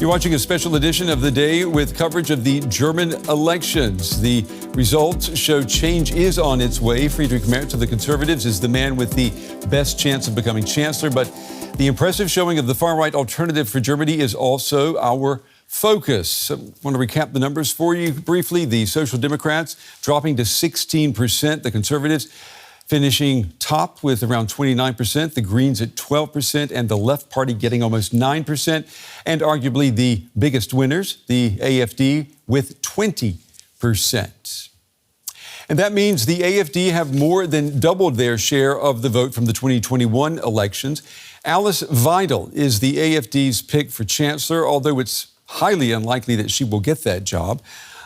You're watching a special edition of The Day with coverage of the German elections. The results show change is on its way. Friedrich Merz of the Conservatives is the man with the best chance of becoming Chancellor. But the impressive showing of the far-right alternative for Germany is also our focus. I want to recap the numbers for you briefly. The Social Democrats dropping to 16%. The Conservatives finishing top with around 29%, the Greens at 12%, and the Left Party getting almost 9%. And arguably the biggest winners, the AfD, with 20%. And that means the AfD have more than doubled their share of the vote from the 2021 elections. Alice Weidel is the AfD's pick for Chancellor, although it's highly unlikely that she will get that job.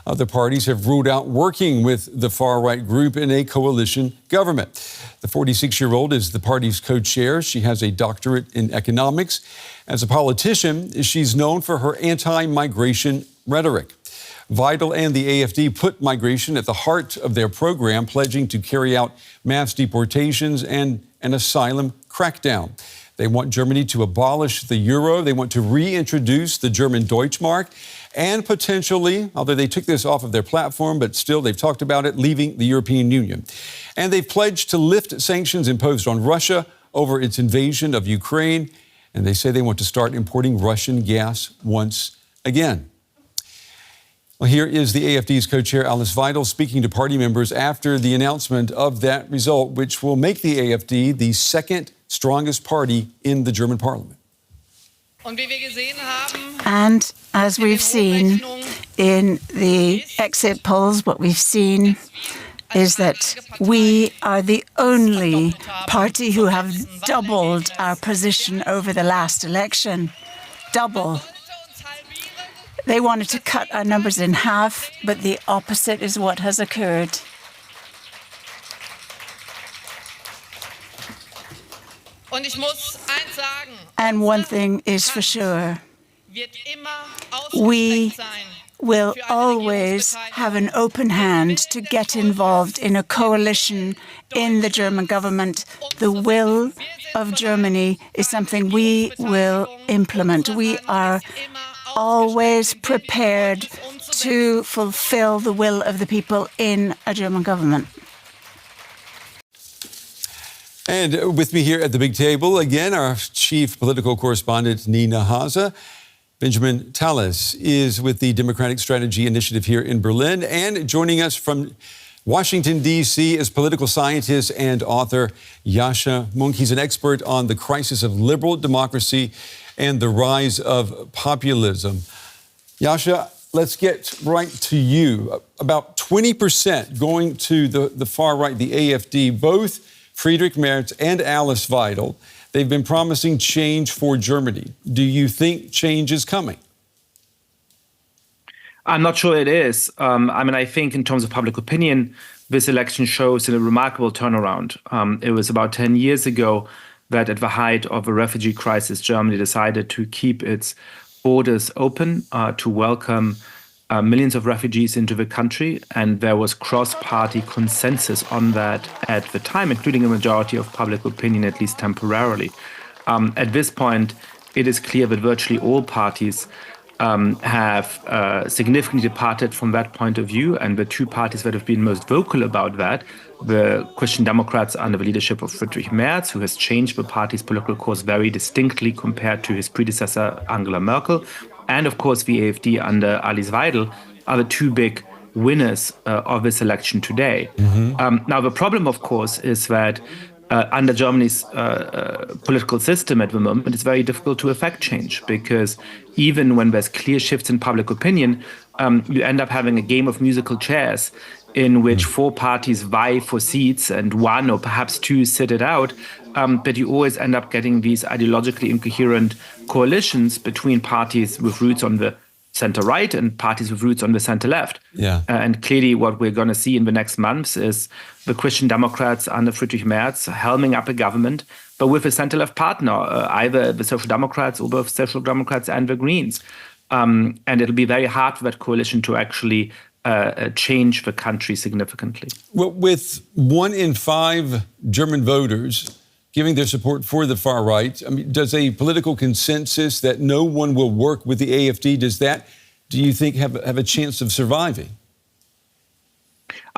Other parties have ruled out working with the far-right group in a coalition government. The 46-year-old is the party's co-chair. She has a doctorate in economics. As a politician, she's known for her anti-migration rhetoric. Weidel and the AfD put migration at the heart of their program, pledging to carry out mass deportations and an asylum crackdown. They want Germany to abolish the euro. They want to reintroduce the German Deutschmark and potentially, although they took this off of their platform, but still they've talked about it, leaving the European Union. And they've pledged to lift sanctions imposed on Russia over its invasion of Ukraine. And they say they want to start importing Russian gas once again. Well, here is the AfD's co-chair, Alice Weidel, speaking to party members after the announcement of that result, which will make the AfD the second strongest party in the German parliament. And as we've seen in the exit polls, what we've seen is that we are the only party who have doubled our position over the last election. Double. They wanted to cut our numbers in half, but the opposite is what has occurred. And one thing is for sure, we will always have an open hand to get involved in a coalition in the German government. The will of Germany is something we will implement. We are always prepared to fulfill the will of the people in a German government. And with me here at the big table, again, our chief political correspondent, Nina Haase. Benjamin Tallis is with the Democratic Strategy Initiative here in Berlin. And joining us from Washington, D.C. is political scientist and author Yascha Mounk. He's an expert on the crisis of liberal democracy and the rise of populism. Yascha, let's get right to you. About 20% going to the far right, the AfD, both Friedrich Merz and Alice Weidel. They've been promising change for Germany. Do you think change is coming? I'm not sure it is. I think in terms of public opinion, this election shows a remarkable turnaround. It was about 10 years ago that at the height of the refugee crisis, Germany decided to keep its borders open, to welcome millions of refugees into the country. And there was cross-party consensus on that at the time, including a majority of public opinion, at least temporarily. At this point, it is clear that virtually all parties have significantly departed from that point of view. And the two parties that have been most vocal about that, the Christian Democrats under the leadership of Friedrich Merz, who has changed the party's political course very distinctly compared to his predecessor, Angela Merkel, and of course the AfD under Alice Weidel, are the two big winners of this election today. Now, the problem, of course, is that under Germany's political system at the moment, it's very difficult to effect change, because even when there's clear shifts in public opinion, you end up having a game of musical chairs in which four parties vie for seats and one or perhaps two sit it out. But you always end up getting these ideologically incoherent coalitions between parties with roots on the center-right and parties with roots on the center-left. And clearly what we're going to see in the next months is the Christian Democrats under Friedrich Merz helming up a government, but with a center-left partner, either the Social Democrats or both Social Democrats and the Greens. And it'll be very hard for that coalition to actually change the country significantly. Well, with 1 in 5 German voters giving their support for the far right. I mean, does a political consensus that no one will work with the AfD, do you think, have a chance of surviving?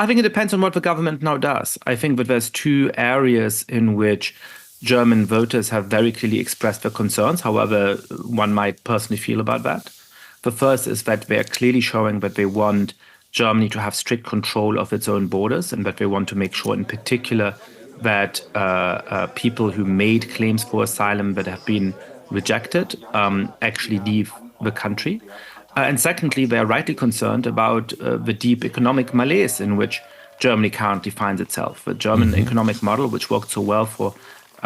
I think it depends on what the government now does. I think that there's two areas in which German voters have very clearly expressed their concerns, however one might personally feel about that. The first is that they are clearly showing that they want Germany to have strict control of its own borders, and that they want to make sure in particular that people who made claims for asylum that have been rejected actually leave the country. And secondly, they are rightly concerned about the deep economic malaise in which Germany currently finds itself. The German economic model, which worked so well for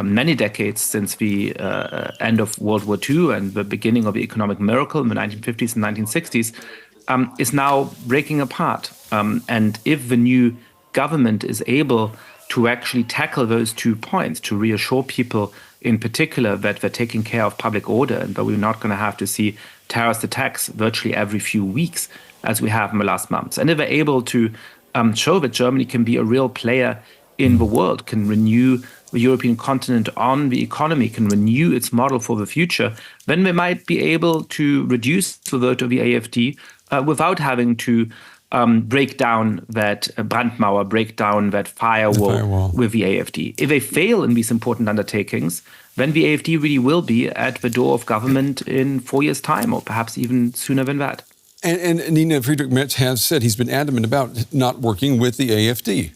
many decades since the end of World War II and the beginning of the economic miracle in the 1950s and 1960s, is now breaking apart. And if the new government is able to actually tackle those 2 points, to reassure people in particular that they're taking care of public order and that we're not going to have to see terrorist attacks virtually every few weeks as we have in the last months, and if they're able to show that Germany can be a real player in the world, can renew the European continent on the economy, can renew its model for the future, then they might be able to reduce the vote of the AfD without having to break down that Brandmauer, break down that firewall with the AfD. If they fail in these important undertakings, then the AfD really will be at the door of government in 4 years' time, or perhaps even sooner than that. And Nina, Friedrich Merz has said he's been adamant about not working with the AfD.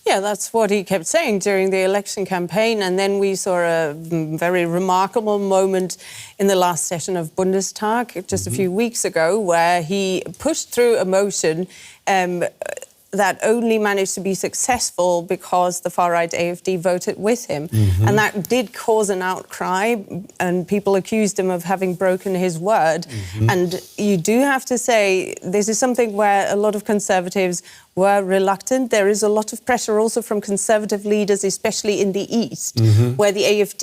Yeah, that's what he kept saying during the election campaign. And then we saw a very remarkable moment in the last session of Bundestag just a few weeks ago, where he pushed through a motion that only managed to be successful because the far-right AfD voted with him. And that did cause an outcry, and people accused him of having broken his word. And you do have to say, this is something where a lot of conservatives were reluctant. There is a lot of pressure also from conservative leaders, especially in the East, where the AfD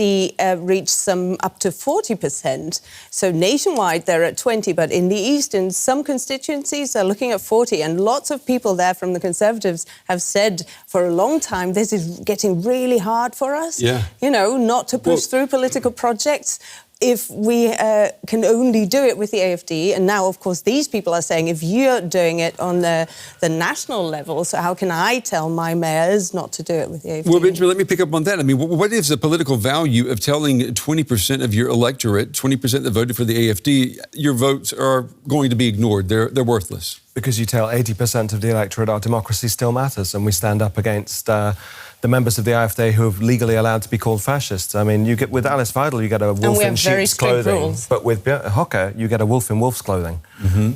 reached some up to 40%. So nationwide, they're at 20, but in the East, in some constituencies, they're looking at 40. And lots of people there from the Conservatives have said for a long time, this is getting really hard for us, you know, not to push through political projects. If we can only do it with the AfD, and now, of course, these people are saying, if you're doing it on the national level, so how can I tell my mayors not to do it with the AfD? Well, Benjamin, let me pick up on that. I mean, what is the political value of telling 20% of your electorate, 20% that voted for the AfD, your votes are going to be ignored, they're worthless? Because you tell 80% of the electorate our democracy still matters, and we stand up against the members of the AfD who are legally allowed to be called fascists. I mean, you get with Alice Weidel, you get a wolf in sheep's clothing, rules. But with Hocker, you get a wolf in wolf's clothing.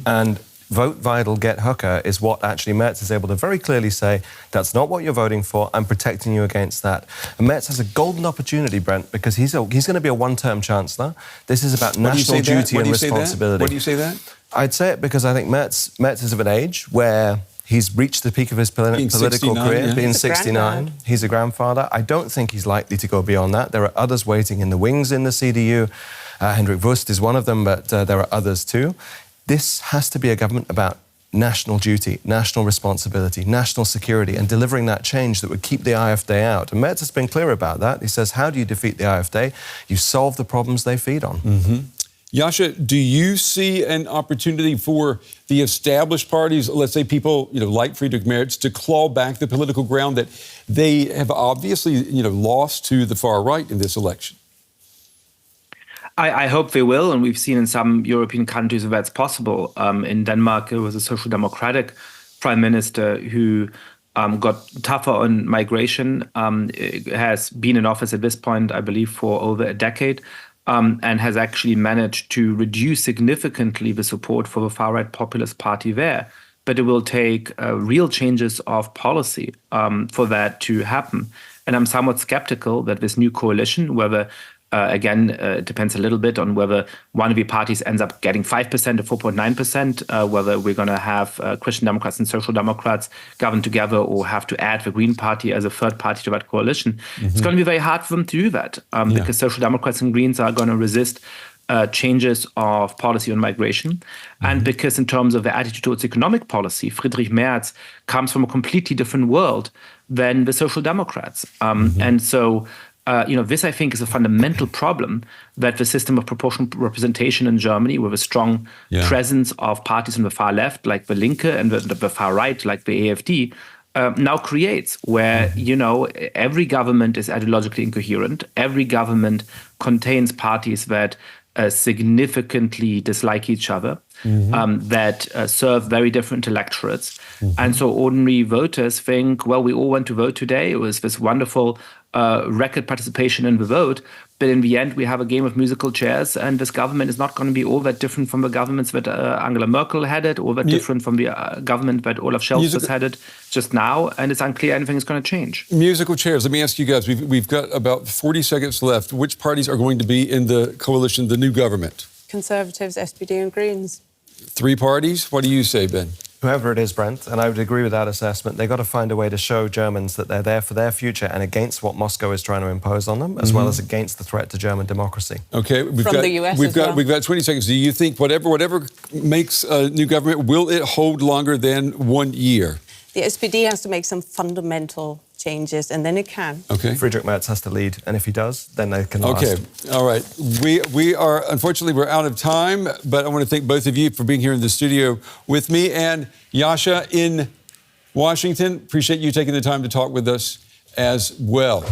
And vote Weidel, get Hocker is what actually Merz is able to very clearly say, that's not what you're voting for, I'm protecting you against that. And Merz has a golden opportunity, Brent, because he's going to be a one-term Chancellor. This is about national duty and responsibility. Why do you say that? I'd say it because I think Merz is of an age where he's reached the peak of his political career, being 69. He's a grandfather. I don't think he's likely to go beyond that. There are others waiting in the wings in the CDU. Hendrik Wüst is one of them, but there are others too. This has to be a government about national duty, national responsibility, national security, and delivering that change that would keep the AfD out. And Merz has been clear about that. He says, how do you defeat the AfD? You solve the problems they feed on. Yascha, do you see an opportunity for the established parties, let's say people, like Friedrich Merz, to claw back the political ground that they have obviously, lost to the far right in this election? I hope they will, and we've seen in some European countries that that's possible. In Denmark, there was a social democratic prime minister who got tougher on migration, has been in office at this point, I believe, for over a decade. And has actually managed to reduce significantly the support for the far-right populist party there. But it will take real changes of policy for that to happen. And I'm somewhat skeptical that this new coalition, whether again, it depends a little bit on whether one of the parties ends up getting 5% or 4.9%, whether we're going to have Christian Democrats and Social Democrats govern together or have to add the Green Party as a third party to that coalition. It's going to be very hard for them to do that because Social Democrats and Greens are going to resist changes of policy on migration. And because in terms of their attitude towards economic policy, Friedrich Merz comes from a completely different world than the Social Democrats. And so this, I think, is a fundamental problem that the system of proportional representation in Germany, with a strong presence of parties on the far left, like the Linke, and the far right, like the AfD, now creates, where, every government is ideologically incoherent. Every government contains parties that significantly dislike each other, that serve very different electorates. And so ordinary voters think, well, we all went to vote today. It was this wonderful record participation in the vote. But in the end, we have a game of musical chairs, and this government is not going to be all that different from the governments that Angela Merkel had it, all that different from the government that Olaf Scholz has had it just now, and it's unclear anything is going to change. Musical chairs. Let me ask you guys, we've got about 40 seconds left. Which parties are going to be in the coalition, the new government? Conservatives, SPD and Greens. 3 parties? What do you say, Ben? Whoever it is, Brent, and I would agree with that assessment, they've got to find a way to show Germans that they're there for their future and against what Moscow is trying to impose on them, as well as against the threat to German democracy. Okay, we've got 20 seconds. Do you think whatever makes a new government, will it hold longer than 1 year? The SPD has to make some fundamental changes, and then it can. Okay. Friedrich Merz has to lead, and if he does, then they can last. Okay, all right. We are, unfortunately, we're out of time, but I want to thank both of you for being here in the studio with me. And Yascha in Washington, appreciate you taking the time to talk with us as well.